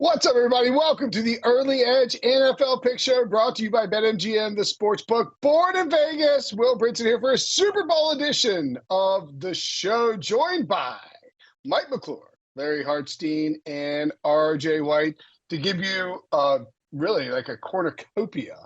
What's up, everybody? Welcome to the Early Edge NFL Pick Show, brought to you by BetMGM, the sportsbook. Born in Vegas, Will Brinson here for a Super Bowl edition of the show, joined by Mike McClure, Larry Hartstein, and RJ White to give you really like a cornucopia,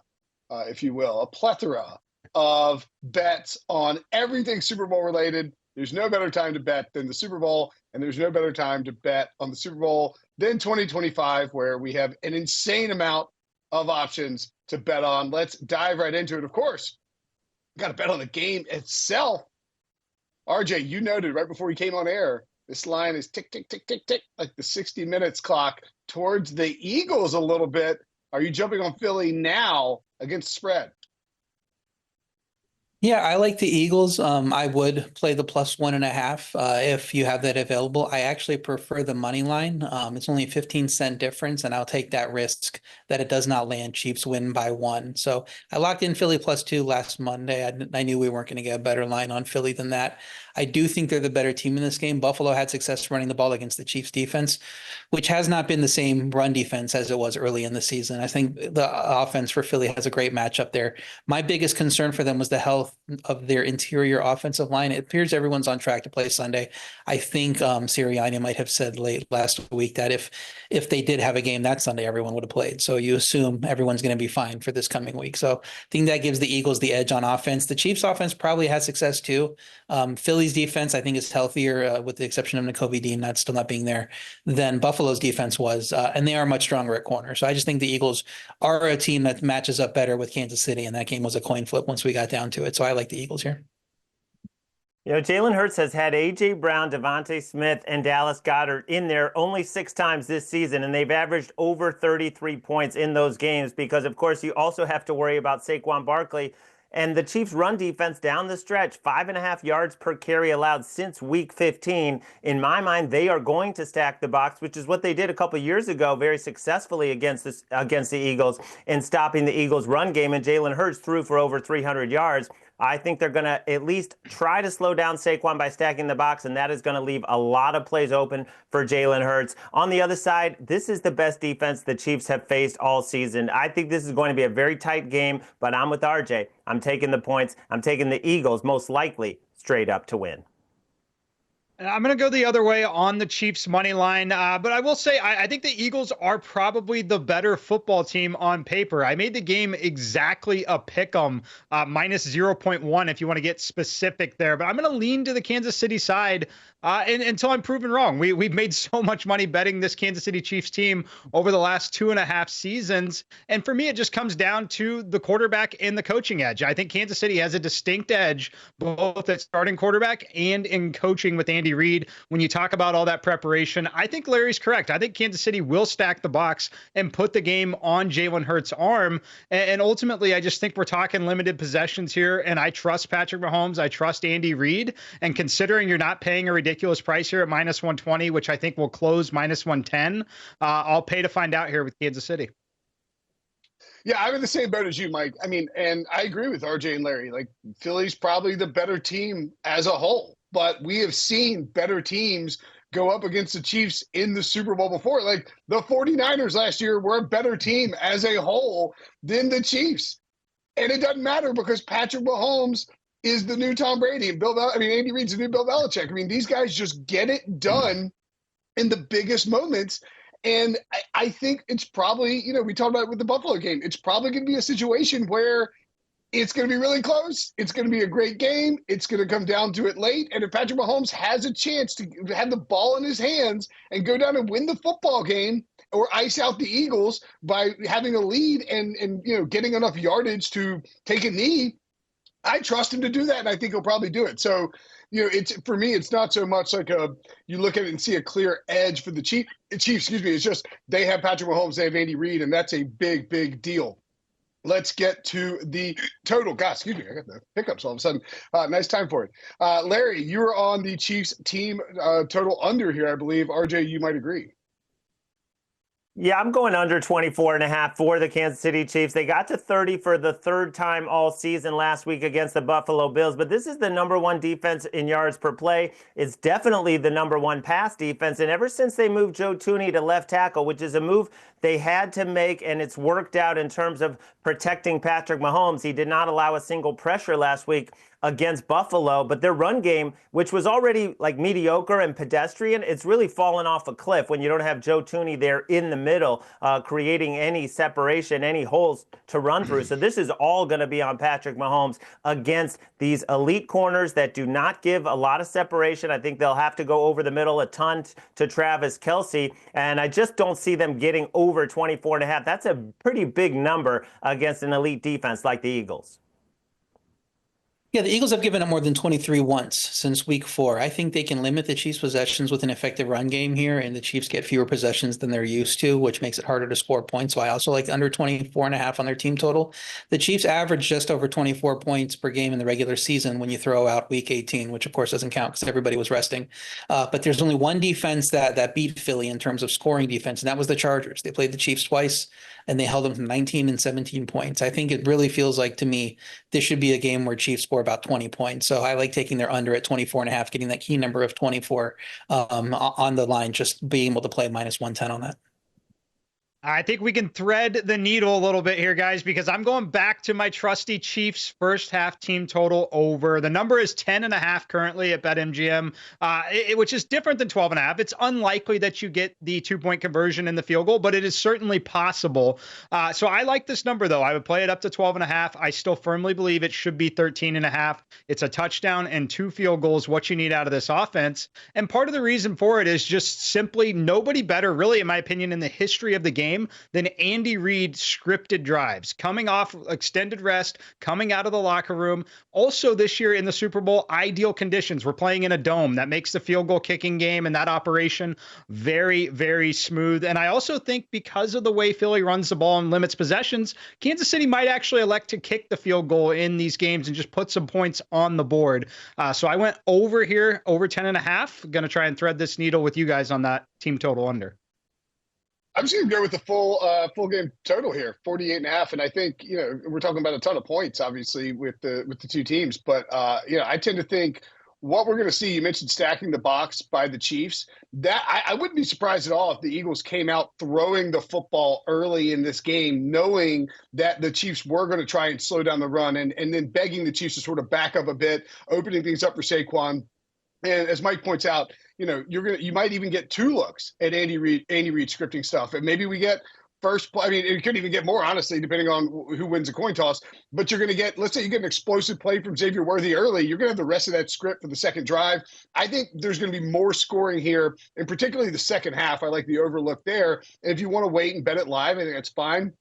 if you will, a plethora of bets on everything Super Bowl related. There's no better time to bet than the Super Bowl, and there's no better time to bet on the Super Bowl than 2025, where we have an insane amount of options to bet on. Let's dive right into it. Of course, got to bet on the game itself. RJ, you noted right before we came on air, this line is tick, tick, tick, tick, tick, like the 60 minutes clock towards the Eagles a little bit. Are you jumping on Philly now against the spread? Yeah, I like the Eagles. I would play the +1.5 if you have that available. I actually prefer the money line. It's only a 15-cent difference, and I'll take that risk that it does not land. Chiefs win by 1. So I locked in Philly +2 last Monday. I knew we weren't going to get a better line on Philly than that. I do think they're the better team in this game. Buffalo had success running the ball against the Chiefs defense, which has not been the same run defense as it was early in the season. I think the offense for Philly has a great matchup there. My biggest concern for them was the health of their interior offensive line. It appears everyone's on track to play Sunday. I think Sirianni might have said late last week that if they did have a game that Sunday, everyone would have played. So you assume everyone's going to be fine for this coming week. So I think that gives the Eagles the edge on offense. The Chiefs offense probably had success too. Philly's defense, I think, is healthier with the exception of Nakobe Dean still not being there than Buffalo's defense was. And they are much stronger at corner. So I just think the Eagles are a team that matches up better with Kansas City. And that game was a coin flip once we got down to it. So I like the Eagles here. You know, Jalen Hurts has had A.J. Brown, Devontae Smith, and Dallas Goedert in there only 6 times this season, and they've averaged over 33 points in those games because, of course, you also have to worry about Saquon Barkley. And the Chiefs' run defense down the stretch, 5.5 yards per carry allowed since Week 15. In my mind, they are going to stack the box, which is what they did a couple years ago very successfully against the Eagles in stopping the Eagles' run game. And Jalen Hurts threw for over 300 yards. I think they're going to at least try to slow down Saquon by stacking the box, and that is going to leave a lot of plays open for Jalen Hurts. On the other side, this is the best defense the Chiefs have faced all season. I think this is going to be a very tight game, but I'm with RJ. I'm taking the points. I'm taking the Eagles, most likely, straight up to win. I'm going to go the other way on the Chiefs money line, but I will say I think the Eagles are probably the better football team on paper. I made the game exactly a pick 'em, minus 0.1 if you want to get specific there, but I'm going to lean to the Kansas City side until I'm proven wrong. We've made so much money betting this Kansas City Chiefs team over the last 2.5 seasons, and for me, it just comes down to the quarterback and the coaching edge. I think Kansas City has a distinct edge both at starting quarterback and in coaching with Andy Reid. When you talk about all that preparation, I think Larry's correct. I think Kansas City will stack the box and put the game on Jalen Hurts' arm. And ultimately, I just think we're talking limited possessions here. And I trust Patrick Mahomes. I trust Andy Reid. And considering you're not paying a ridiculous price here at minus 120, which I think will close minus 110, I'll pay to find out here with Kansas City. Yeah, I'm in the same boat as you, Mike. I mean, and I agree with RJ and Larry. Like, Philly's probably the better team as a whole. But we have seen better teams go up against the Chiefs in the Super Bowl before. Like the 49ers last year were a better team as a whole than the Chiefs. And it doesn't matter because Patrick Mahomes is the new Tom Brady and Andy Reid's the new Bill Belichick. I mean, these guys just get it done in the biggest moments. And I think it's probably, we talked about it with the Buffalo game. It's probably going to be a situation where it's going to be really close. It's going to be a great game. It's going to come down to it late. And if Patrick Mahomes has a chance to have the ball in his hands and go down and win the football game or ice out the Eagles by having a lead and getting enough yardage to take a knee, I trust him to do that, and I think he'll probably do it. So, for me, it's not so much like you look at it and see a clear edge for the Chiefs. It's just they have Patrick Mahomes, they have Andy Reid, and that's a big, big deal. Let's get to the total. God, excuse me, I got the hiccups all of a sudden. Nice time for it. Larry, you were on the Chiefs team total under here, I believe. RJ, you might agree. Yeah, I'm going under 24.5 for the Kansas City Chiefs. They got to 30 for the third time all season last week against the Buffalo Bills, but this is the number one defense in yards per play. It's definitely the number one pass defense. And ever since they moved Joe Thuney to left tackle, which is a move they had to make, and it's worked out in terms of protecting Patrick Mahomes. He did not allow a single pressure last week against Buffalo, but their run game, which was already like mediocre and pedestrian, it's really fallen off a cliff when you don't have Joe Thuney there in the middle, creating any separation, any holes to run through. So this is all going to be on Patrick Mahomes against these elite corners that do not give a lot of separation. I think they'll have to go over the middle a ton to Travis Kelce, and I just don't see them getting over 24.5. That's a pretty big number against an elite defense like the Eagles. Yeah, the Eagles have given up more than 23 once since week 4. I think they can limit the Chiefs' possessions with an effective run game here, and the Chiefs get fewer possessions than they're used to, which makes it harder to score points. So I also like under 24.5 on their team total. The Chiefs average just over 24 points per game in the regular season when you throw out week 18, which of course doesn't count because everybody was resting. But there's only one defense that beat Philly in terms of scoring defense, and that was the Chargers. They played the Chiefs twice, and they held them to 19 and 17 points. I think it really feels like, to me, this should be a game where Chiefs score about 20 points. So I like taking their under at 24.5, getting that key number of 24 on the line, just being able to play minus 110 on that. I think we can thread the needle a little bit here, guys, because I'm going back to my trusty Chiefs first half team total over. The number is 10.5 currently at BetMGM, which is different than 12.5. It's unlikely that you get the 2-point conversion in the field goal, but it is certainly possible. So I like this number, though. I would play it up to 12.5. I still firmly believe it should be 13.5. It's a touchdown and 2 field goals, what you need out of this offense. And part of the reason for it is just simply nobody better, really, in my opinion, in the history of the game than Andy Reid scripted drives, coming off extended rest, coming out of the locker room. Also this year in the Super Bowl, ideal conditions. We're playing in a dome. That makes the field goal kicking game and that operation very, very smooth. And I also think because of the way Philly runs the ball and limits possessions, Kansas City might actually elect to kick the field goal in these games and just put some points on the board. So I went over here, over 10.5. Going to try and thread this needle with you guys on that team total under. I'm just going to go with the full game total here, 48.5. And I think, we're talking about a ton of points, obviously, with the two teams. But, I tend to think what we're going to see, you mentioned stacking the box by the Chiefs. That I wouldn't be surprised at all if the Eagles came out throwing the football early in this game, knowing that the Chiefs were going to try and slow down the run and then begging the Chiefs to sort of back up a bit, opening things up for Saquon. And as Mike points out, you might even get 2 looks at Andy Reid scripting stuff. And maybe we get first play. I mean, it could even get more, honestly, depending on who wins a coin toss. But you're going to get, let's say you get an explosive play from Xavier Worthy early. You're going to have the rest of that script for the second drive. I think there's going to be more scoring here, and particularly the second half. I like the overlook there. And if you want to wait and bet it live, I think that's fine.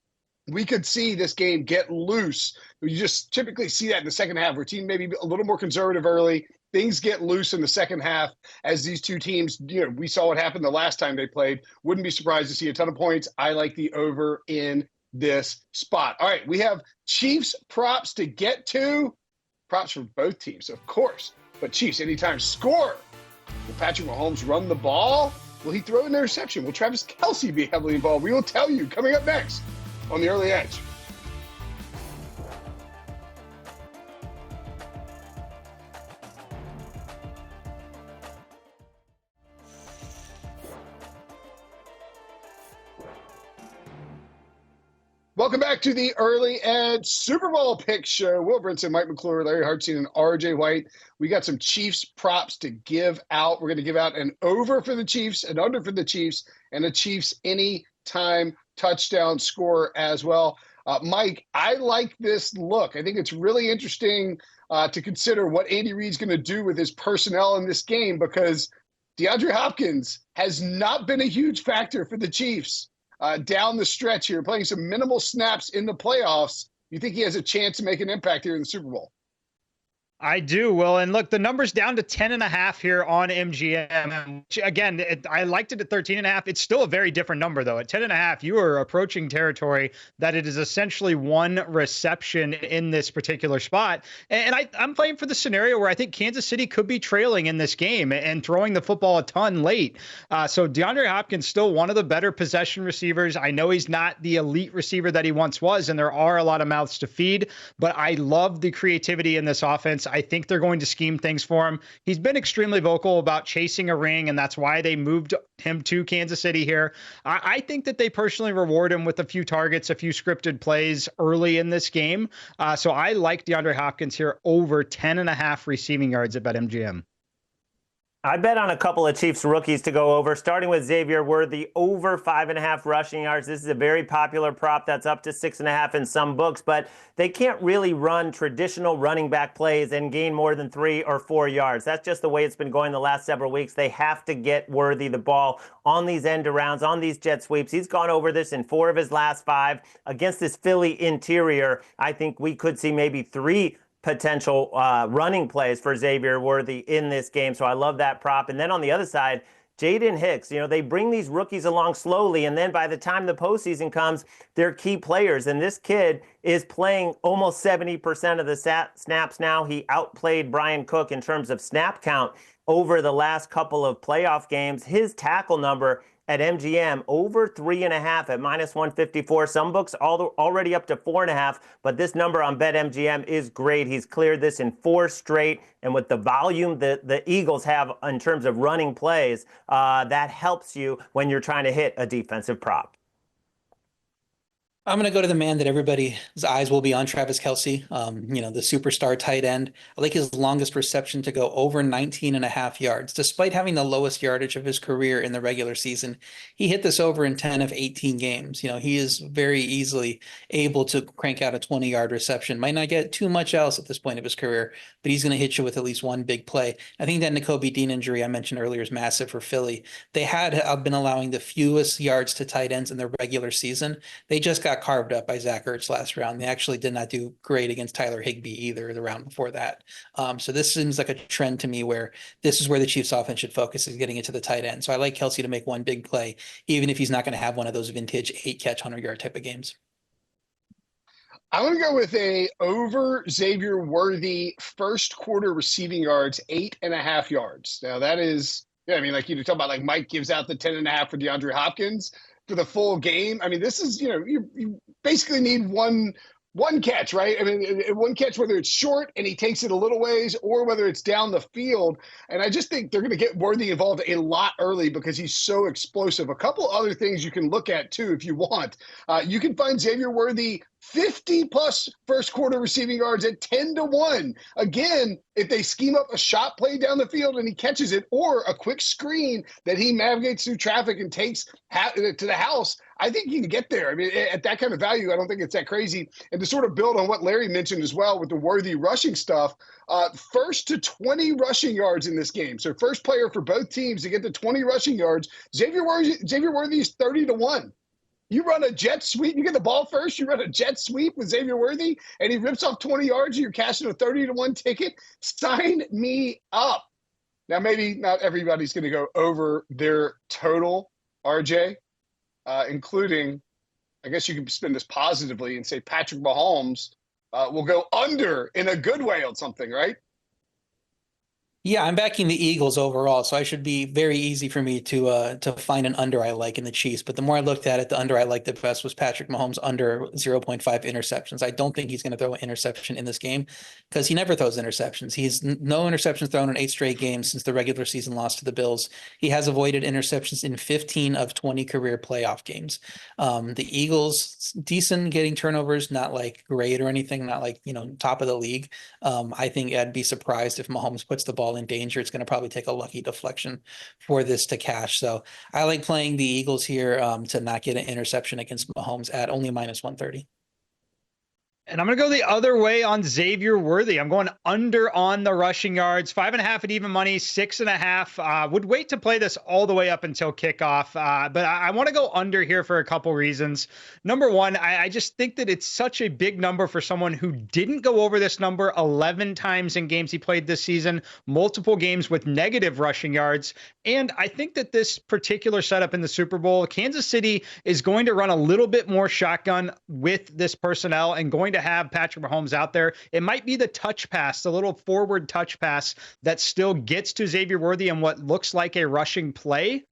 We could see this game get loose. You just typically see that in the second half, where team maybe a little more conservative early. Things get loose in the second half as these two teams, we saw what happened the last time they played. Wouldn't be surprised to see a ton of points. I like the over in this spot. All right, we have Chiefs props to get to. Props for both teams, of course. But Chiefs, anytime score. Will Patrick Mahomes run the ball? Will he throw an interception? Will Travis Kelce be heavily involved? We will tell you coming up next on The Early Edge. Welcome back to the Early Edge Super Bowl Pick Show. Will Brinson, Mike McClure, Larry Hartstein, and RJ White. We got some Chiefs props to give out. We're going to give out an over for the Chiefs, an under for the Chiefs, and a Chiefs anytime touchdown score as well. Mike, I like this look. I think it's really interesting to consider what Andy Reid's going to do with his personnel in this game, because DeAndre Hopkins has not been a huge factor for the Chiefs. Down the stretch here, playing some minimal snaps in the playoffs. You think he has a chance to make an impact here in the Super Bowl? I do. Well, and look, the number's down to 10.5 here on MGM. Again, I liked it at 13.5. It's still a very different number, though. At 10.5, you are approaching territory that it is essentially one reception in this particular spot. And I'm playing for the scenario where I think Kansas City could be trailing in this game and throwing the football a ton late. So DeAndre Hopkins still one of the better possession receivers. I know he's not the elite receiver that he once was, and there are a lot of mouths to feed, but I love the creativity in this offense. I think they're going to scheme things for him. He's been extremely vocal about chasing a ring, and that's why they moved him to Kansas City here. I think that they personally reward him with a few targets, a few scripted plays early in this game. So I like DeAndre Hopkins here over 10.5 receiving yards at BetMGM. I bet on a couple of Chiefs rookies to go over, starting with Xavier Worthy, over 5.5 rushing yards. This is a very popular prop that's up to 6.5 in some books, but they can't really run traditional running back plays and gain more than 3 or 4 yards. That's just the way it's been going the last several weeks. They have to get Worthy the ball on these end arounds, on these jet sweeps. He's gone over this in 4 of his last 5. Against this Philly interior, I think we could see maybe 3 potential running plays for Xavier Worthy in this game. So I love that prop. And then on the other side, Jaden Hicks, they bring these rookies along slowly, and then by the time the postseason comes, they're key players. And this kid is playing almost 70% of the snaps now. He outplayed Brian Cook in terms of snap count over the last couple of playoff games. His tackle number at MGM over 3.5 at -154. Some books already up to 4.5, but this number on BetMGM is great. He's cleared this in 4 straight, and with the volume that the Eagles have in terms of running plays, that helps you when you're trying to hit a defensive prop. I'm going to go to the man that everybody's eyes will be on, Travis Kelce, the superstar tight end. I like his longest reception to go over 19.5 yards. Despite having the lowest yardage of his career in the regular season, he hit this over in 10 of 18 games. He is very easily able to crank out a 20-yard reception. Might not get too much else at this point of his career, but he's going to hit you with at least one big play. I think that Nakobe Dean injury I mentioned earlier is massive for Philly. They had been allowing the fewest yards to tight ends in the regular season. They just got carved up by Zach Ertz last round. They actually did not do great against Tyler Higbee either the round before that. So this seems like a trend to me where this is where the Chiefs offense should focus, is getting it to the tight end. So I like Kelce to make one big play, even if he's not going to have one of those vintage 8-catch, 100-yard type of games. I'm going to go with a over Xavier Worthy first quarter receiving yards, 8.5 yards. Now that is, like you talk about, like Mike gives out the 10.5 for DeAndre Hopkins for the full game. This is, you basically need one catch, right? One catch, whether it's short and he takes it a little ways or whether it's down the field. And I just think they're going to get Worthy involved a lot early because he's so explosive. A couple other things you can look at too, if you want. You can find Xavier Worthy 50+ first quarter receiving yards at 10-1. Again, if they scheme up a shot play down the field and he catches it, or a quick screen that he navigates through traffic and takes to the house, I think he can get there. At that kind of value, I don't think it's that crazy. And to sort of build on what Larry mentioned as well with the Worthy rushing stuff, first to 20 rushing yards in this game. So first player for both teams to get to 20 rushing yards. Xavier Worthy is 30-1. You run a jet sweep, you get the ball first, you run a jet sweep with Xavier Worthy, and he rips off 20 yards, and you're cashing a 30-1 ticket. Sign me up. Now, maybe not everybody's going to go over their total, RJ, including, I guess you can spin this positively and say Patrick Mahomes will go under in a good way on something, right? Yeah, I'm backing the Eagles overall, so I should be very easy for me to find an under I like in the Chiefs. But the more I looked at it, the under I liked the best was Patrick Mahomes under 0.5 interceptions. I don't think he's going to throw an interception in this game because he never throws interceptions. He's no interceptions thrown in 8 straight games since the regular season loss to the Bills. He has avoided interceptions in 15 of 20 career playoff games. The Eagles, decent getting turnovers, not like great or anything, not like, top of the league. I think I'd be surprised if Mahomes puts the ball in danger. It's going to probably take a lucky deflection for this to cash. So I like playing the Eagles here to not get an interception against Mahomes at only -130. And I'm going to go the other way on Xavier Worthy. I'm going under on the rushing yards, 5.5 at even money, 6.5. Would wait to play this all the way up until kickoff. But I want to go under here for a couple reasons. Number one, I just think that it's such a big number for someone who didn't go over this number 11 times in games he played this season, multiple games with negative rushing yards. And I think that this particular setup in the Super Bowl, Kansas City is going to run a little bit more shotgun with this personnel and going to have Patrick Mahomes out there. It might be the touch pass, the little forward touch pass that still gets to Xavier Worthy and what looks like a rushing play.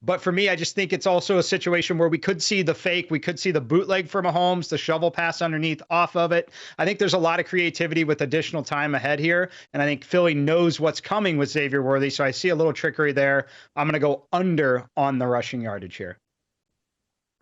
But for me, I just think it's also a situation where we could see the fake, we could see the bootleg for Mahomes, the shovel pass underneath off of it. I think there's a lot of creativity with additional time ahead here. And I think Philly knows what's coming with Xavier Worthy. So I see a little trickery there. I'm going to go under on the rushing yardage here.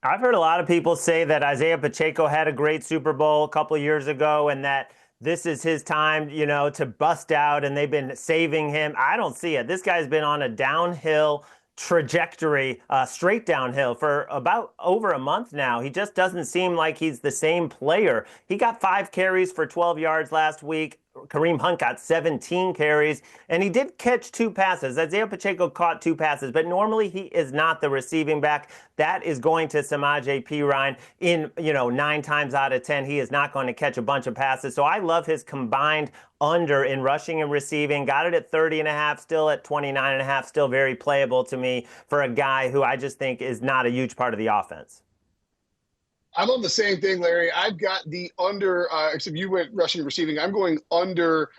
I've heard a lot of people say that Isaiah Pacheco had a great Super Bowl a couple of years ago and that this is his time, to bust out, and they've been saving him. I don't see it. This guy's been on a downhill trajectory, straight downhill for about over a month now. He just doesn't seem like he's the same player. He got 5 carries for 12 yards last week. Kareem Hunt got 17 carries, and he did catch 2 passes. Isaiah Pacheco caught 2 passes, but normally he is not the receiving back. That is going to Samaje Perine in, 9 times out of 10. He is not going to catch a bunch of passes. So I love his combined under in rushing and receiving. Got it at 30.5, still at 29.5, still very playable to me for a guy who I just think is not a huge part of the offense. I'm on the same thing, Larry. I've got the under, except you went rushing and receiving. I'm going under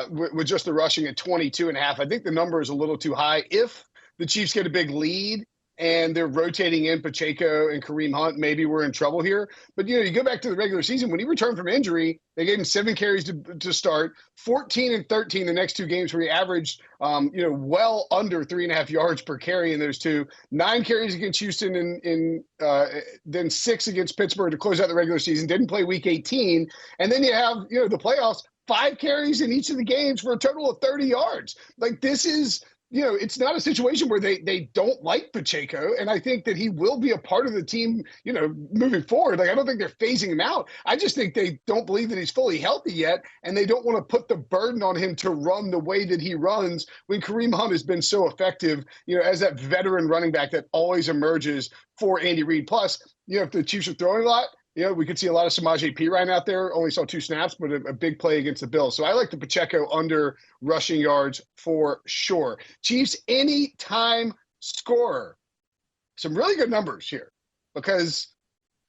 with just the rushing at 22.5. I think the number is a little too high. If the Chiefs get a big lead and they're rotating in Pacheco and Kareem Hunt, maybe we're in trouble here. But, you go back to the regular season. When he returned from injury, they gave him 7 carries to start, 14 and 13 the next 2 games where he averaged, well under 3.5 yards per carry in those 2. 9 carries against Houston and then 6 against Pittsburgh to close out the regular season. Didn't play Week 18. And then you have, the playoffs, 5 carries in each of the games for a total of 30 yards. Like, this is – it's not a situation where they don't like Pacheco, and I think that he will be a part of the team, moving forward. Like, I don't think they're phasing him out. I just think they don't believe that he's fully healthy yet, and they don't want to put the burden on him to run the way that he runs when Kareem Hunt has been so effective, as that veteran running back that always emerges for Andy Reid. Plus, if the Chiefs are throwing a lot, we could see a lot of Samaje Perine out there. Only saw 2 snaps, but a big play against the Bills. So I like the Pacheco under rushing yards for sure. Chiefs anytime scorer. Some really good numbers here because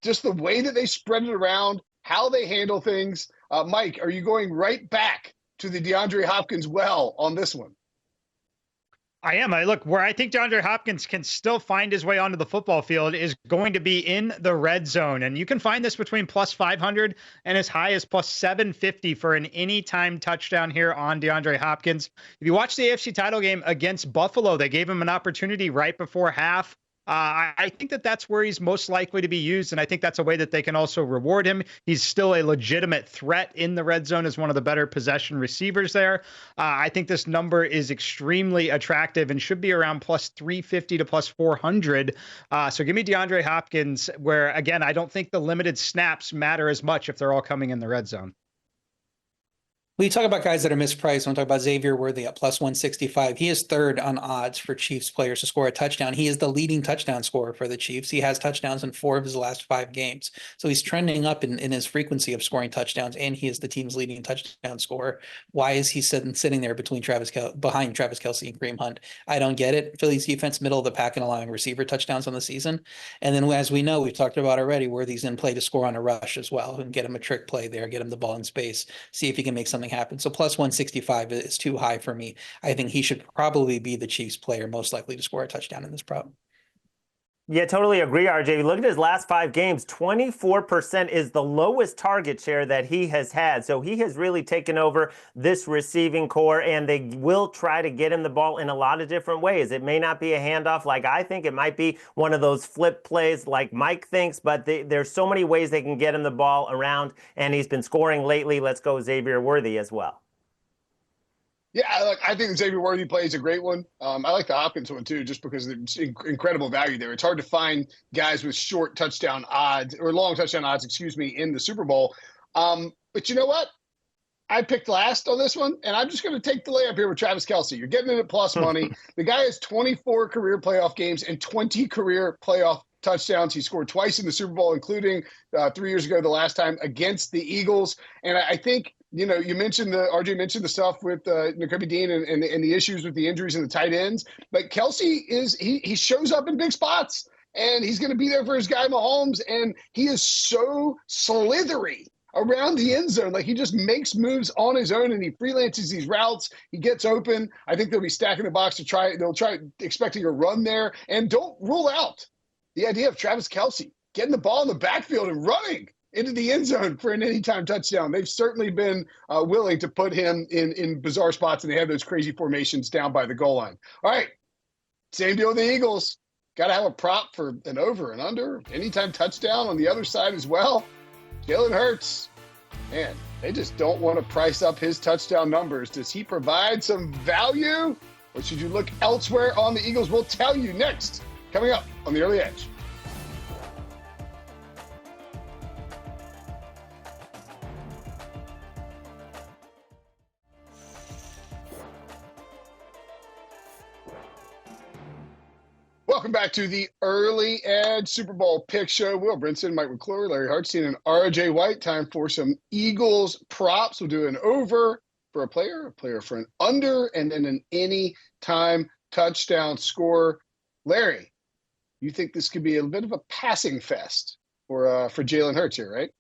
just the way that they spread it around, how they handle things. Mike, are you going right back to the DeAndre Hopkins well on this one? I am. Look, where I think DeAndre Hopkins can still find his way onto the football field is going to be in the red zone. And you can find this between plus 500 and as high as plus 750 for an anytime touchdown here on DeAndre Hopkins. If you watch the AFC title game against Buffalo, they gave him an opportunity right before half. I think that that's where he's most likely to be used, and I think that's a way that they can also reward him. He's still a legitimate threat in the red zone as one of the better possession receivers there. I think this number is extremely attractive and should be around plus 350 to plus 400. So give me DeAndre Hopkins, where, again, I don't think the limited snaps matter as much if they're all coming in the red zone. We talk about guys that are mispriced. When we talk about Xavier Worthy at plus 165, he is 3rd on odds for Chiefs players to score a touchdown. He is the leading touchdown scorer for the Chiefs. He has touchdowns in 4 of his last 5 games. So he's trending up in his frequency of scoring touchdowns, and he is the team's leading touchdown scorer. Why is he sitting there behind Travis Kelce and Kareem Hunt? I don't get it. Philly's defense, middle of the pack and allowing receiver touchdowns on the season. And then, as we know, we've talked about already, Worthy's in play to score on a rush as well and get him a trick play there, get him the ball in space, see if he can make something happen. So plus 165 is too high for me. I think he should probably be the Chiefs player most likely to score a touchdown in this prop. Yeah, totally agree, RJ. Look at his last 5 games. 24% is the lowest target share that he has had. So he has really taken over this receiving core, and they will try to get him the ball in a lot of different ways. It may not be a handoff like I think. It might be one of those flip plays like Mike thinks, but there's so many ways they can get him the ball around, and he's been scoring lately. Let's go Xavier Worthy as well. Yeah, I think the Xavier Worthy play is a great one. I like the Hopkins one, too, just because there's incredible value there. It's hard to find guys with short touchdown odds or long touchdown odds, in the Super Bowl. But you know what? I picked last on this one, and I'm just going to take the layup here with Travis Kelce. You're getting it at plus money. The guy has 24 career playoff games and 20 career playoff touchdowns. He scored twice in the Super Bowl, including 3 years ago, the last time against the Eagles. And I think, you mentioned RJ mentioned the stuff with Nakobe Dean and the issues with the injuries and the tight ends. But Kelce he shows up in big spots, and he's going to be there for his guy Mahomes. And he is so slithery around the end zone. Like, he just makes moves on his own, and he freelances these routes. He gets open. I think they'll be stacking the box they'll try expecting a run there. And don't rule out the idea of Travis Kelce getting the ball in the backfield and running into the end zone for an anytime touchdown. They've certainly been willing to put him in bizarre spots, and they have those crazy formations down by the goal line. All right, same deal with the Eagles. Got to have a prop for an over and under, anytime touchdown on the other side as well. Jalen Hurts, man, they just don't want to price up his touchdown numbers. Does he provide some value, or should you look elsewhere on the Eagles? We'll tell you next, coming up on the Early Edge. Welcome back to the Early Edge Super Bowl Pick Show. Will Brinson, Mike McClure, Larry Hartstein, and RJ White. Time for some Eagles props. We'll do an over for a player for an under, and then an anytime touchdown score. Larry, you think this could be a bit of a passing fest for Jalen Hurts here, right?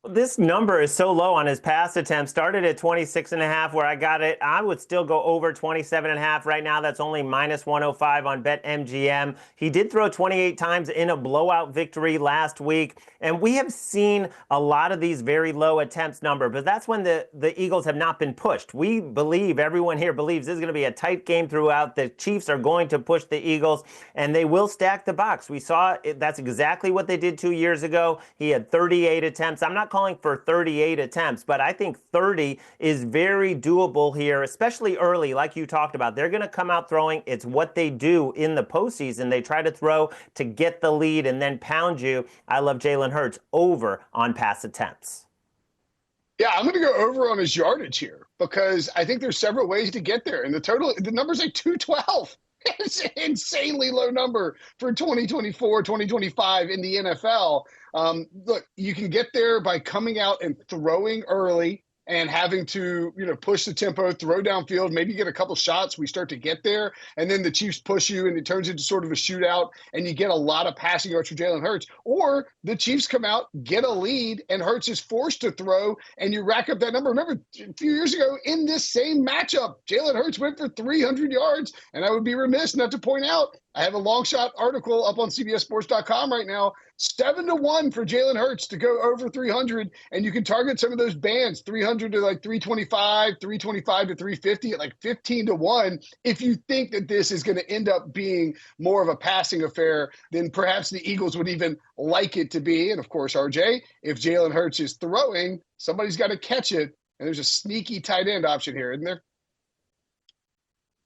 This number is so low on his pass attempt. Started at 26.5 where I got it. I would still go over 27.5 right now. That's only minus 105 on BetMGM. He did throw 28 times in a blowout victory last week. And we have seen a lot of these very low attempts number, but that's when the Eagles have not been pushed. We believe, everyone here believes this is going to be a tight game throughout. The Chiefs are going to push the Eagles, and they will stack the box. We saw that's exactly what they did 2 years ago. He had 38 attempts. I'm not calling for 38 attempts, but I think 30 is very doable here, especially early, like you talked about. They're going to come out throwing. It's what they do in the postseason. They try to throw to get the lead and then pound you. I love Jalen Hurts over on pass attempts. Yeah, I'm going to go over on his yardage here because I think there's several ways to get there. And the number's like 212. It's an insanely low number for 2024, 2025 in the NFL. Look, you can get there by coming out and throwing early and having to, push the tempo, throw downfield, maybe get a couple shots. We start to get there, and then the Chiefs push you, and it turns into sort of a shootout, and you get a lot of passing yards for Jalen Hurts. Or the Chiefs come out, get a lead, and Hurts is forced to throw, and you rack up that number. Remember, a few years ago in this same matchup, Jalen Hurts went for 300 yards, and I would be remiss not to point out, I have a long shot article up on CBSSports.com right now, 7-1 for Jalen Hurts to go over 300, and you can target some of those bands, 300 to like 325, 325 to 350 at like 15-1. If you think that this is going to end up being more of a passing affair than perhaps the Eagles would even like it to be. And of course, RJ, if Jalen Hurts is throwing, somebody's got to catch it, and there's a sneaky tight end option here, isn't there?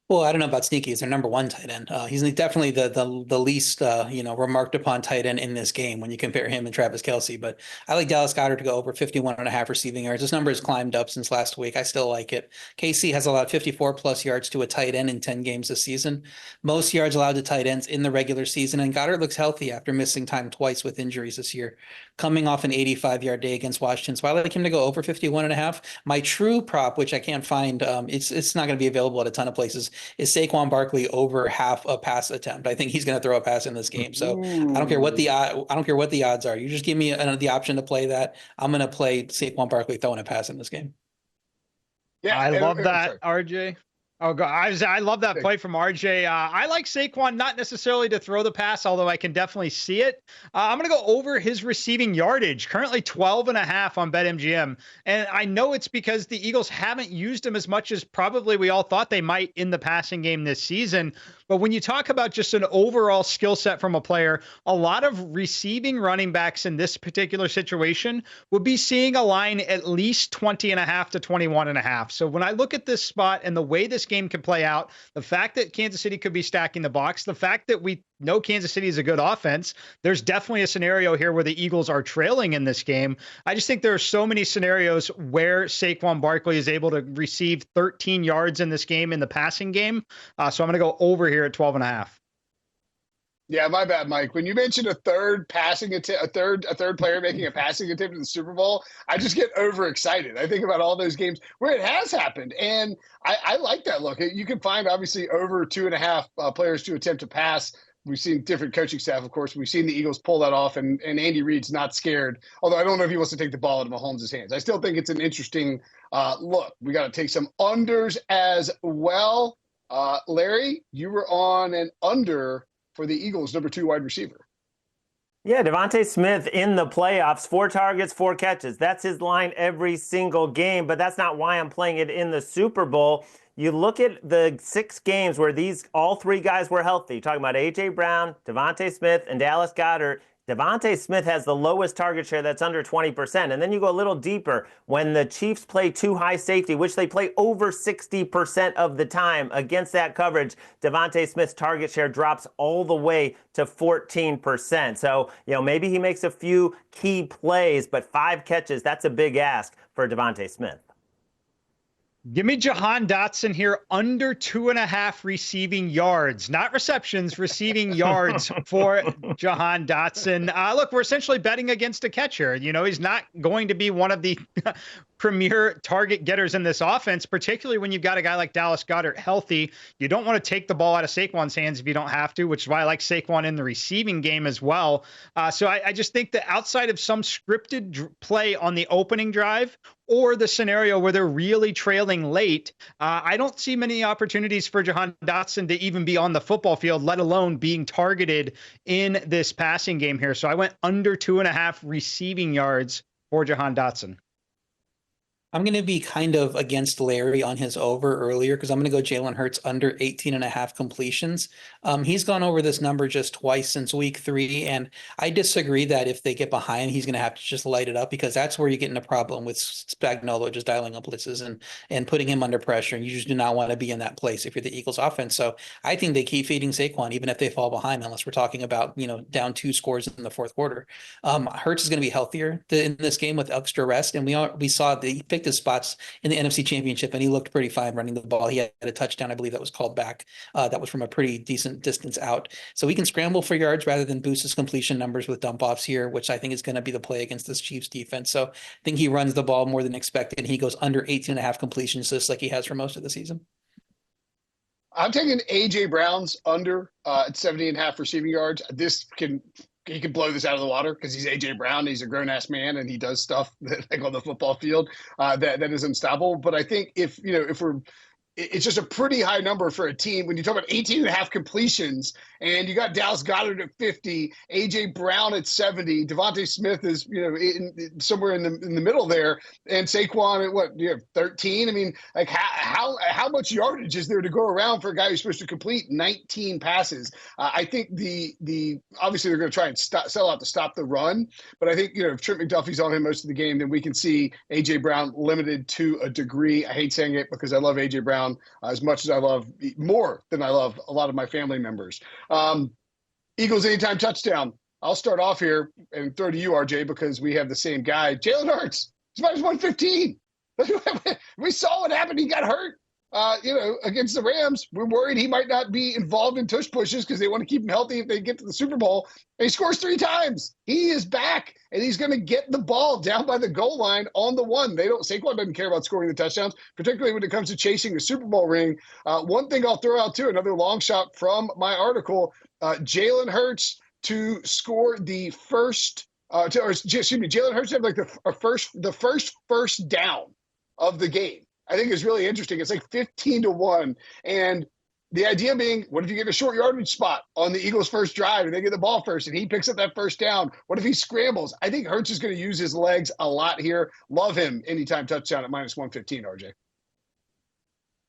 Well, I don't know about sneaky. He's their number one tight end. He's definitely the least remarked upon tight end in this game when you compare him and Travis Kelce. But I like Dallas Goedert to go over 51.5 receiving yards. This number has climbed up since last week. I still like it. KC has allowed 54 plus yards to a tight end in 10 games this season. Most yards allowed to tight ends in the regular season. And Goddard looks healthy after missing time twice with injuries this year, coming off an 85-yard day against Washington. So I like him to go over 51.5. My true prop, which I can't find, it's not going to be available at a ton of places, is Saquon Barkley over half a pass attempt. I think he's going to throw a pass in this game. So I don't care what the odds are. You just give me the option to play that. I'm going to play Saquon Barkley throwing a pass in this game. Yeah, I love that, RJ. Oh, God. I love that play from RJ. I like Saquon, not necessarily to throw the pass, although I can definitely see it. I'm going to go over his receiving yardage, currently 12.5 on BetMGM. And I know it's because the Eagles haven't used him as much as probably we all thought they might in the passing game this season. But when you talk about just an overall skill set from a player, a lot of receiving running backs in this particular situation would be seeing a line at least 20.5 to 21.5. So when I look at this spot and the way this game can play out, the fact that Kansas City could be stacking the box, the fact that we know Kansas City is a good offense. There's definitely a scenario here where the Eagles are trailing in this game. I just think there are so many scenarios where Saquon Barkley is able to receive 13 yards in this game in the passing game. So I'm going to go over here at 12.5. Yeah, my bad, Mike. When you mentioned a third passing attempt, a third player making a passing attempt in the Super Bowl, I just get overexcited. I think about all those games where it has happened, and I like that look. You can find obviously over 2.5 players to attempt to pass. We've seen different coaching staff, of course. We've seen the Eagles pull that off, and Andy Reid's not scared. Although I don't know if he wants to take the ball out of Mahomes' hands. I still think it's an interesting look. We got to take some unders as well. Larry, you were on an under for the Eagles' number 2 wide receiver. Yeah, Devontae Smith in the playoffs, 4 targets, 4 catches. That's his line every single game, but that's not why I'm playing it in the Super Bowl. You look at the 6 games where all 3 guys were healthy. You're talking about A.J. Brown, Devontae Smith, and Dallas Goedert. Devontae Smith has the lowest target share, that's under 20%. And then you go a little deeper. When the Chiefs play 2 high safety, which they play over 60% of the time against that coverage, Devontae Smith's target share drops all the way to 14%. So, maybe he makes a few key plays, but 5 catches, that's a big ask for Devontae Smith. Give me Jahan Dotson here, under 2.5 receiving yards, not receptions, receiving yards for Jahan Dotson. Look, we're essentially betting against a catcher. He's not going to be one of the premier target getters in this offense, particularly when you've got a guy like Dallas Goedert healthy. You don't want to take the ball out of Saquon's hands if you don't have to, which is why I like Saquon in the receiving game as well. So I just think that outside of some scripted play on the opening drive or the scenario where they're really trailing late, I don't see many opportunities for Jahan Dotson to even be on the football field, let alone being targeted in this passing game here. So I went under 2.5 receiving yards for Jahan Dotson. I'm going to be kind of against Larry on his over earlier because I'm going to go Jalen Hurts under 18.5 completions. He's gone over this number just twice since week 3, and I disagree that if they get behind, he's going to have to just light it up because that's where you get in a problem with Spagnuolo just dialing up blitzes and putting him under pressure, and you just do not want to be in that place if you're the Eagles offense. So I think they keep feeding Saquon even if they fall behind, unless we're talking about, down 2 scores in the fourth quarter. Hurts is going to be healthier in this game with extra rest, and we saw the picked his spots in the NFC Championship, and he looked pretty fine running the ball. He had a touchdown, I believe, that was called back. That was from a pretty decent distance out. So he can scramble for yards rather than boost his completion numbers with dump offs here, which I think is going to be the play against this Chiefs defense. So I think he runs the ball more than expected, and he goes under 18.5 completions, just like he has for most of the season. I'm taking A.J. Brown's under at 70.5 receiving yards. He could blow this out of the water because he's A.J. Brown. He's a grown-ass man, and he does stuff like on the football field that is unstoppable. But I think if it's just a pretty high number for a team. When you talk about 18.5 completions and you got Dallas Goedert at 50, A.J. Brown at 70, Devontae Smith is, somewhere in the middle there, and Saquon at 13? I mean, like how much yardage is there to go around for a guy who's supposed to complete 19 passes? I think the obviously they're going to try and sell out to stop the run, but I think, if Trent McDuffie's on him most of the game, then we can see A.J. Brown limited to a degree. I hate saying it because I love A.J. Brown as much as I love, more than I love a lot of my family members. Eagles anytime touchdown. I'll start off here and throw to you, RJ, because we have the same guy. Jalen Hurts, he's minus 115. We saw what happened. He got hurt, against the Rams. We're worried he might not be involved in tush pushes because they want to keep him healthy if they get to the Super Bowl. And he scores 3 times. He is back, and he's going to get the ball down by the goal line on the one. Saquon doesn't care about scoring the touchdowns, particularly when it comes to chasing the Super Bowl ring. One thing I'll throw out too, another long shot from my article, Jalen Hurts to score the first, Jalen Hurts to have like the first down of the game. I think is really interesting. It's like 15-1. And the idea being, what if you get a short yardage spot on the Eagles' first drive and they get the ball first and he picks up that first down? What if he scrambles? I think Hurts is going to use his legs a lot here. Love him anytime touchdown at minus 115, RJ.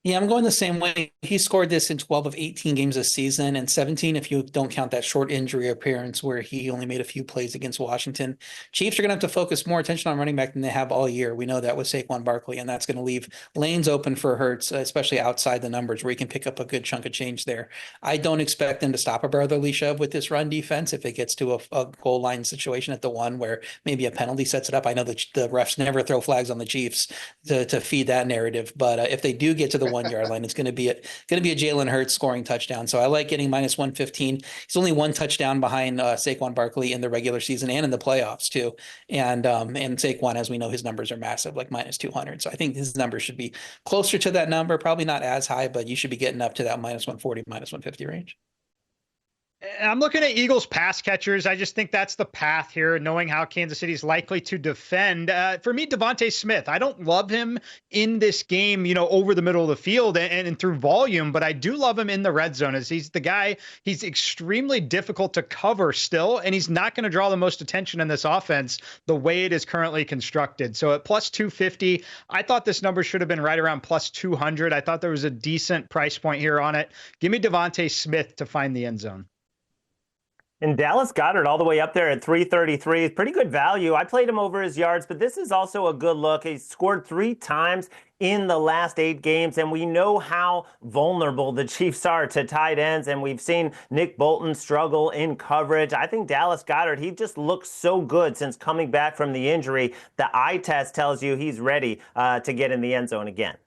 Yeah, I'm going the same way. He scored this in 12 of 18 games this season, and 17 if you don't count that short injury appearance where he only made a few plays against Washington. Chiefs are going to have to focus more attention on running back than they have all year. We know that with Saquon Barkley, and that's going to leave lanes open for Hurts, especially outside the numbers where he can pick up a good chunk of change there. I don't expect them to stop a brotherly shove with this run defense if it gets to a goal line situation at the one where maybe a penalty sets it up. I know that the refs never throw flags on the Chiefs to feed that narrative, but if they do get to the 1 yard line, it's going to be a Jalen Hurts scoring touchdown. So I like getting minus 115. He's only one touchdown behind Saquon Barkley in the regular season and in the playoffs too. And Saquon, as we know, his numbers are massive, like minus 200. So I think his numbers should be closer to that number, probably not as high, but you should be getting up to that minus 140, minus 150 range. I'm looking at Eagles pass catchers. I just think that's the path here, knowing how Kansas City is likely to defend. For me, Devontae Smith, I don't love him in this game, over the middle of the field and through volume, but I do love him in the red zone as he's the guy. He's extremely difficult to cover still, and he's not going to draw the most attention in this offense the way it is currently constructed. So at plus 250, I thought this number should have been right around plus 200. I thought there was a decent price point here on it. Give me Devontae Smith to find the end zone. And Dallas Goedert all the way up there at 333. Pretty good value. I played him over his yards, but this is also a good look. He's scored 3 times in the last 8 games, and we know how vulnerable the Chiefs are to tight ends, and we've seen Nick Bolton struggle in coverage. I think Dallas Goedert, he just looks so good since coming back from the injury. The eye test tells you he's ready to get in the end zone again.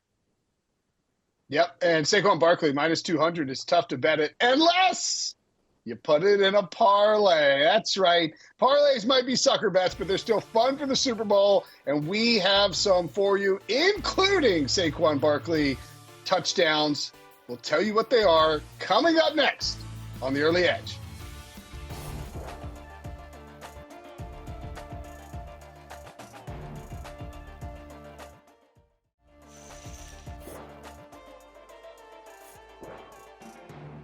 Yep, and Saquon Barkley, minus 200 is tough to bet it unless you put it in a parlay. That's right. Parlays might be sucker bets, but they're still fun for the Super Bowl, and we have some for you, including Saquon Barkley touchdowns. We'll tell you what they are coming up next on The Early Edge.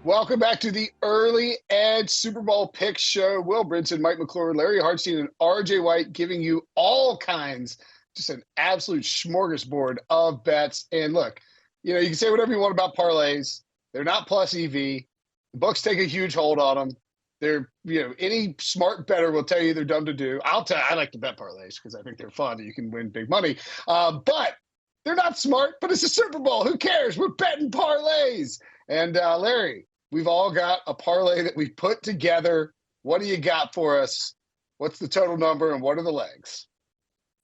Welcome back to the Early Edge Super Bowl Picks Show. Will Brinson, Mike McClure, Larry Hartstein, and RJ White giving you all kinds, just an absolute smorgasbord of bets. And look, you can say whatever you want about parlays. They're not plus EV. The books take a huge hold on them. They're, any smart bettor will tell you they're dumb to do. I like to bet parlays because I think they're fun. You can win big money. But they're not smart, but it's a Super Bowl. Who cares? We're betting parlays. And Larry, we've all got a parlay that we put together. What do you got for us? What's the total number and what are the legs?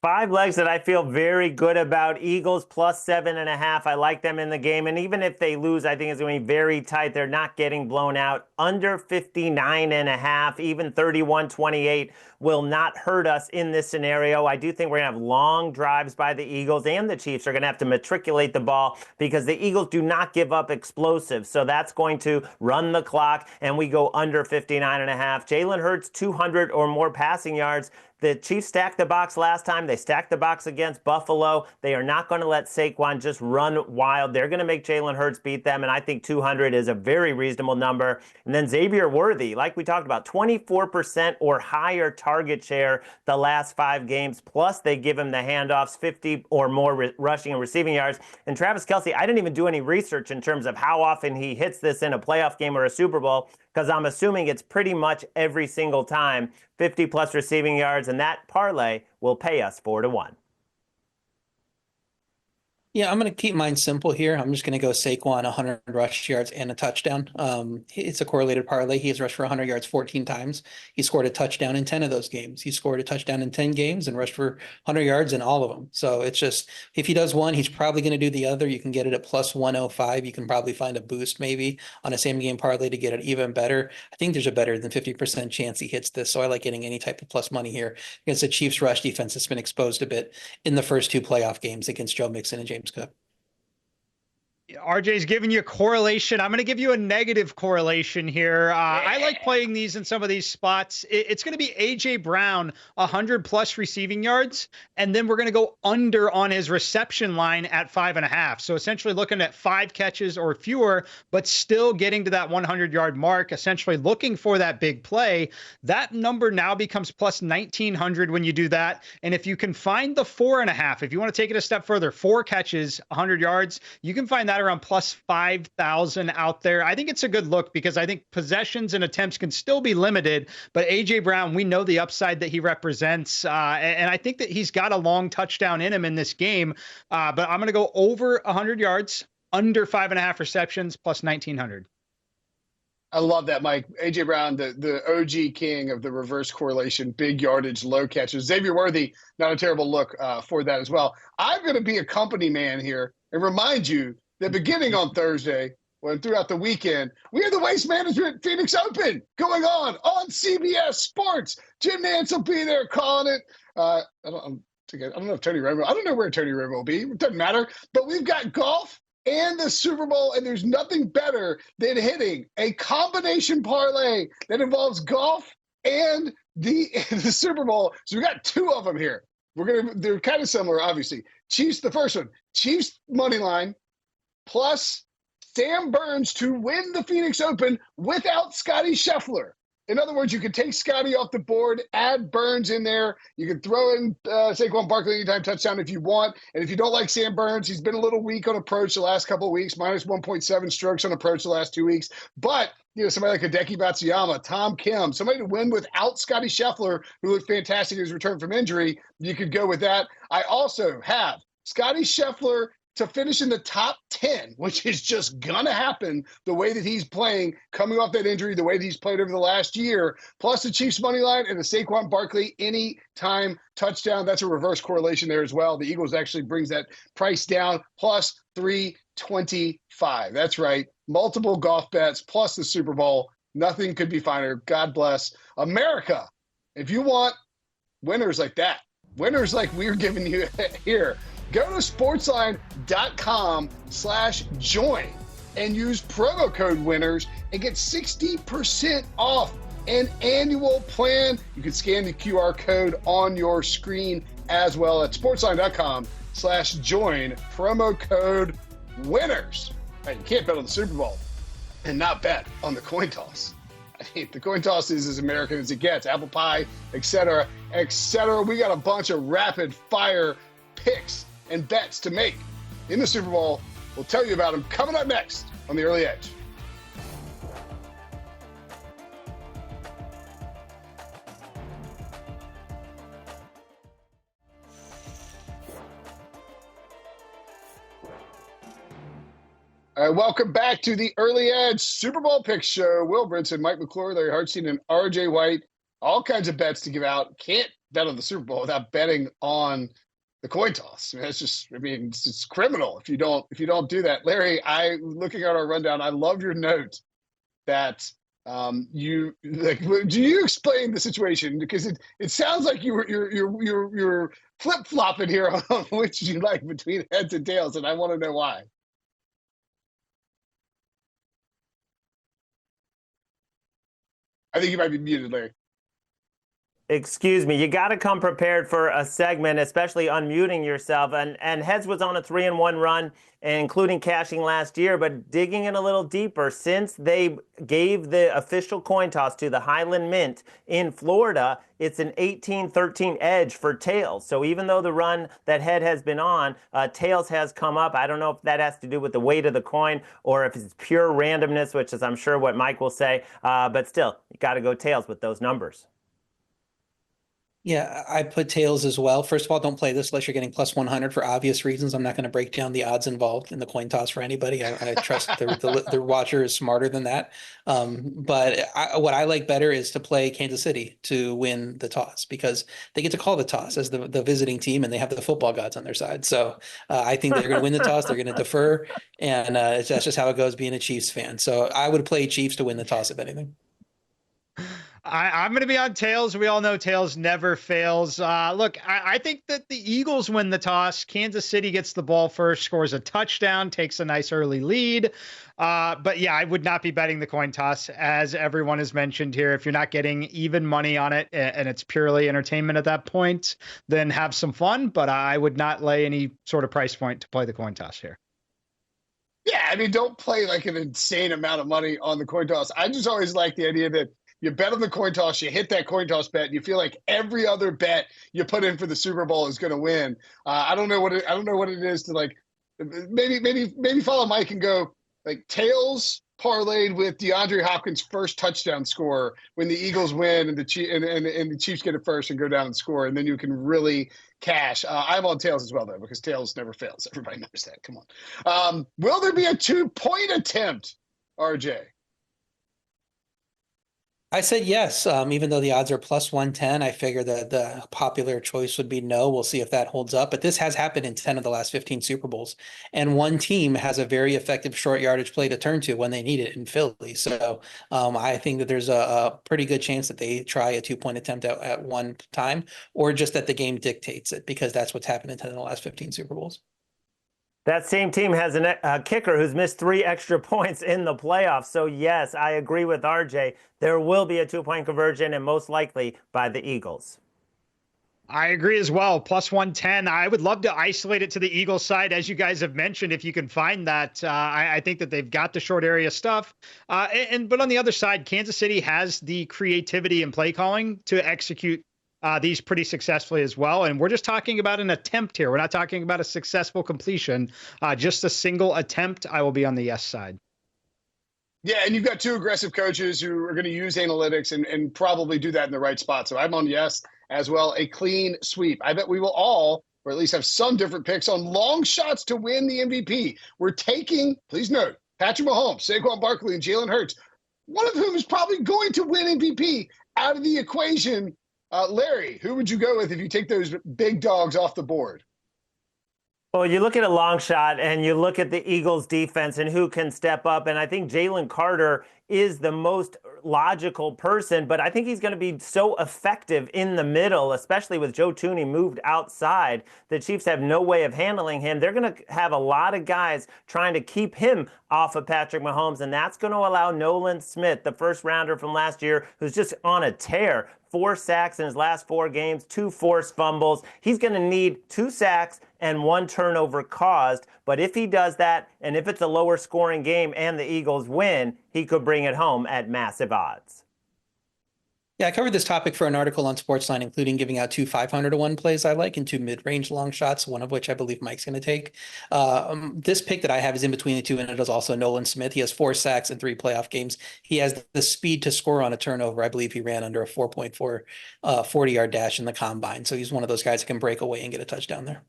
5 legs that I feel very good about. Eagles plus 7.5. I like them in the game. And even if they lose, I think it's going to be very tight. They're not getting blown out. Under 59.5, even 31-28 will not hurt us in this scenario. I do think we're going to have long drives by the Eagles, and the Chiefs are going to have to matriculate the ball because the Eagles do not give up explosives. So that's going to run the clock, and we go under 59.5. Jalen Hurts, 200 or more passing yards. The Chiefs stacked the box last time. They stacked the box against Buffalo. They are not going to let Saquon just run wild. They're going to make Jalen Hurts beat them, and I think 200 is a very reasonable number. And then Xavier Worthy, like we talked about, 24% or higher target share the last 5 games, plus they give him the handoffs, 50 or more rushing and receiving yards. And Travis Kelce, I didn't even do any research in terms of how often he hits this in a playoff game or a Super Bowl, because I'm assuming it's pretty much every single time, 50-plus receiving yards, and that parlay will pay us 4-1. Yeah, I'm going to keep mine simple here. I'm just going to go Saquon, 100 rush yards and a touchdown. It's a correlated parlay. He has rushed for 100 yards 14 times. He scored a touchdown in 10 of those games. He scored a touchdown in 10 games and rushed for 100 yards in all of them. So it's just, if he does one, he's probably going to do the other. You can get it at plus 105. You can probably find a boost maybe on a same game parlay to get it even better. I think there's a better than 50% chance he hits this. So I like getting any type of plus money here against the Chiefs rush defense that's been exposed a bit in the first 2 playoff games against Joe Mixon and James Cook. RJ's giving you a correlation. I'm going to give you a negative correlation here. I like playing these in some of these spots. It's going to be A.J. Brown, 100-plus receiving yards, and then we're going to go under on his reception line at 5.5. So essentially looking at 5 catches or fewer, but still getting to that 100-yard mark, essentially looking for that big play. That number now becomes plus 1,900 when you do that. And if you can find the 4.5, if you want to take it a step further, 4 catches, 100 yards, you can find that around plus 5,000 out there. I think it's a good look because I think possessions and attempts can still be limited, but A.J. Brown, we know the upside that he represents, and I think that he's got a long touchdown in him in this game, but I'm going to go over 100 yards, under 5.5 receptions, plus 1,900. I love that, Mike. A.J. Brown, the OG king of the reverse correlation, big yardage, low catches. Xavier Worthy, not a terrible look for that as well. I'm going to be a company man here and remind you that beginning on Thursday, when throughout the weekend, we have the Waste Management Phoenix Open going on CBS Sports. Jim Nantz will be there calling it. I don't know if Tony Romo, I don't know where Tony Romo will be. It doesn't matter. But we've got golf and the Super Bowl, and there's nothing better than hitting a combination parlay that involves golf and the Super Bowl. So we got two of them here. They're kind of similar, obviously. Chiefs, the first one, Chiefs money line plus Sam Burns to win the Phoenix Open without Scotty Scheffler. In other words, you could take Scotty off the board, add Burns in there. You can throw in Saquon Barkley anytime touchdown if you want. And if you don't like Sam Burns, he's been a little weak on approach the last couple of weeks, minus 1.7 strokes on approach the last 2 weeks. But, somebody like Hideki Matsuyama, Tom Kim, somebody to win without Scotty Scheffler, who looked fantastic in his return from injury, you could go with that. I also have Scotty Scheffler to finish in the top 10, which is just going to happen the way that he's playing, coming off that injury, the way that he's played over the last year, plus the Chiefs money line and the Saquon Barkley anytime touchdown. That's a reverse correlation there as well. The Eagles actually brings that price down, plus 325. That's right. Multiple golf bets, plus the Super Bowl. Nothing could be finer. God bless America. If you want winners like that, winners like we're giving you here, go to sportsline.com/join and use promo code winners and get 60% off an annual plan. You can scan the QR code on your screen as well at sportsline.com/join, promo code winners. Right, you can't bet on the Super Bowl and not bet on the coin toss. I mean, the coin toss is as American as it gets. Apple pie, et cetera, et cetera. We got a bunch of rapid fire picks and bets to make in the Super Bowl. We'll tell you about them coming up next on The Early Edge. All right, welcome back to the Early Edge Super Bowl Pick Show. Will Brinson, Mike McClure, Larry Hartstein, and RJ White. All kinds of bets to give out. Can't bet on the Super Bowl without betting on the coin toss. I mean, it's criminal if you don't do that. Larry, looking at our rundown, I love your note that do you explain the situation, because it sounds like you're flip-flopping here on which you like between heads and tails, and I want to know why. I think you might be muted, Larry. Excuse me. You got to come prepared for a segment, especially unmuting yourself. And Heads was on a 3-1 run, including cashing last year, but digging in a little deeper, since they gave the official coin toss to the Highland Mint in Florida, it's an 18-13 edge for tails. So even though the run that Head has been on, tails has come up. I don't know if that has to do with the weight of the coin or if it's pure randomness, which is I'm sure what Mike will say. But still, you got to go tails with those numbers. Yeah, I put tails as well. First of all, don't play this unless you're getting plus 100 for obvious reasons. I'm not going to break down the odds involved in the coin toss for anybody. I trust the watcher is smarter than that. But what I like better is to play Kansas City to win the toss, because they get to call the toss as the visiting team, and they have the football gods on their side. So I think they're going to win the toss. They're going to defer, and that's just how it goes being a Chiefs fan. So I would play Chiefs to win the toss, if anything. I'm going to be on tails. We all know tails never fails. Look, I think that the Eagles win the toss. Kansas City gets the ball first, scores a touchdown, takes a nice early lead. But yeah, I would not be betting the coin toss, as everyone has mentioned here. If you're not getting even money on it and it's purely entertainment at that point, then have some fun. But I would not lay any sort of price point to play the coin toss here. Yeah, I mean, don't play like an insane amount of money on the coin toss. I just always like the idea that you bet on the coin toss, you hit that coin toss bet, and you feel like every other bet you put in for the Super Bowl is going to win. I don't know what it is to like maybe follow Mike and go like tails parlayed with DeAndre Hopkins' first touchdown score when the Eagles win and the Chiefs get it first and go down and score, and then you can really cash. I'm on tails as well, though, because tails never fails. Everybody knows that. Come on. Will there be a 2-point attempt, RJ? I said yes, even though the odds are plus 110. I figure that the popular choice would be no. We'll see if that holds up. But this has happened in 10 of the last 15 Super Bowls. And one team has a very effective short yardage play to turn to when they need it in Philly. So I think that there's a pretty good chance that they try a 2-point attempt at one time, or just that the game dictates it, because that's what's happened in 10 of the last 15 Super Bowls. That same team has a kicker who's missed 3 extra points in the playoffs. So, yes, I agree with RJ. There will be a 2-point conversion, and most likely by the Eagles. I agree as well. Plus 110. I would love to isolate it to the Eagles side, as you guys have mentioned, if you can find that. I think that they've got the short area stuff. But on the other side, Kansas City has the creativity and play calling to execute these pretty successfully as well. And we're just talking about an attempt here. We're not talking about a successful completion. Just a single attempt. I will be on the yes side. Yeah, and you've got 2 aggressive coaches who are going to use analytics and probably do that in the right spot. So I'm on yes as well. A clean sweep. I bet we will all, or at least have some different picks on long shots to win the MVP. We're taking, please note, Patrick Mahomes, Saquon Barkley, and Jalen Hurts, one of whom is probably going to win MVP, out of the equation. Larry, who would you go with if you take those big dogs off the board? Well, you look at a long shot and you look at the Eagles defense and who can step up. And I think Jalen Carter is the most logical person, but I think he's going to be so effective in the middle, especially with Joe Thuney moved outside. The Chiefs have no way of handling him. They're going to have a lot of guys trying to keep him off of Patrick Mahomes, and that's going to allow Nolan Smith, the first rounder from last year, who's just on a tear. 4 sacks in his last 4 games, 2 forced fumbles. He's going to need 2 sacks and 1 turnover caused. But if he does that, and if it's a lower scoring game and the Eagles win, he could bring it home at massive odds. Yeah, I covered this topic for an article on SportsLine, including giving out 2 500-to-1 plays I like and 2 mid-range long shots, one of which I believe Mike's going to take. This pick that I have is in between the 2, and it is also Nolan Smith. He has 4 sacks in 3 playoff games. He has the speed to score on a turnover. I believe he ran under a 4.4 40-yard dash in the combine. So he's one of those guys that can break away and get a touchdown there.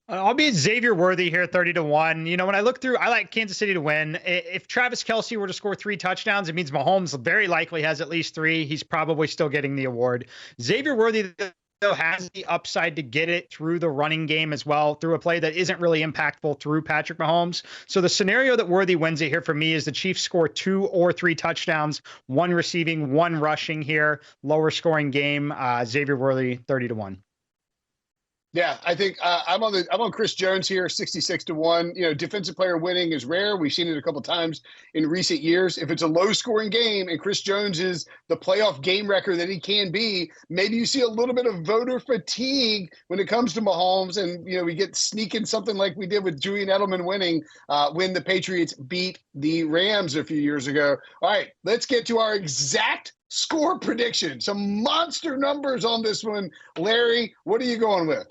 I'll be Xavier Worthy here, 30-to-1. You know, when I look through, I like Kansas City to win. If Travis Kelce were to score 3 touchdowns, it means Mahomes very likely has at least 3. He's probably still getting the award. Xavier Worthy, though, has the upside to get it through the running game as well, through a play that isn't really impactful through Patrick Mahomes. So the scenario that Worthy wins it here for me is the Chiefs score 2 or 3 touchdowns, 1 receiving, 1 rushing here, lower scoring game. Xavier Worthy, 30-to-1. Yeah, I think I'm on Chris Jones here, 66-to-1. You know, defensive player winning is rare. We've seen it a couple times in recent years. If it's a low-scoring game and Chris Jones is the playoff game record that he can be, maybe you see a little bit of voter fatigue when it comes to Mahomes, and you know we get sneaking something like we did with Julian Edelman winning when the Patriots beat the Rams a few years ago. All right, let's get to our exact score prediction. Some monster numbers on this one. Larry, what are you going with?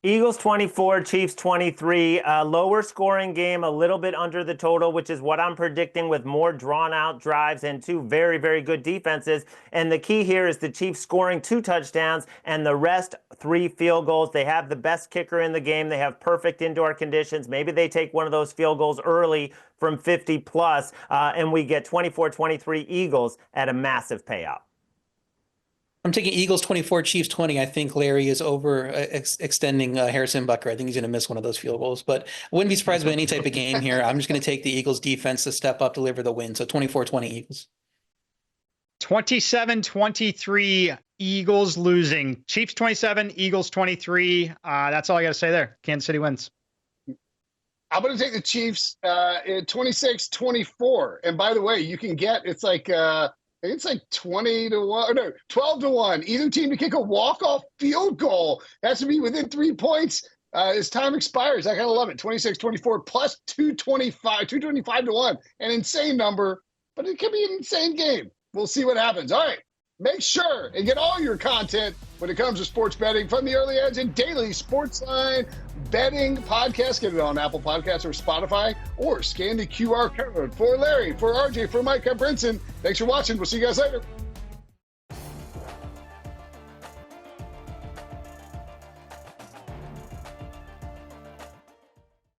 Eagles 24, Chiefs 23, lower scoring game, a little bit under the total, which is what I'm predicting, with more drawn out drives and 2 very, very good defenses. And the key here is the Chiefs scoring 2 touchdowns and the rest 3 field goals. They have the best kicker in the game. They have perfect indoor conditions. Maybe they take one of those field goals early from 50 plus, and we get 24-23 Eagles at a massive payout. I'm taking Eagles 24, Chiefs 20. I think Larry is extending Harrison Butker. I think he's going to miss one of those field goals, but I wouldn't be surprised by any type of game here. I'm just going to take the Eagles defense to step up, deliver the win. So 24-20 Eagles. 27-23 Eagles losing. Chiefs 27, Eagles 23. That's all I got to say there. Kansas City wins. I'm going to take the Chiefs 26-24. And by the way, you can get, it's like 20-1, or no, 12-1. Either team to kick a walk-off field goal has to be within 3 points as time expires. I kind of love it. 26-24 plus 225-1. An insane number, but it could be an insane game. We'll see what happens. All right, make sure and get all your content when it comes to sports betting from the early edge and daily SportsLine betting podcast. Get it on Apple Podcasts or Spotify, or scan the QR code. For Larry, for RJ, for Mike, I'm Brinson. Thanks for watching. We'll see you guys later.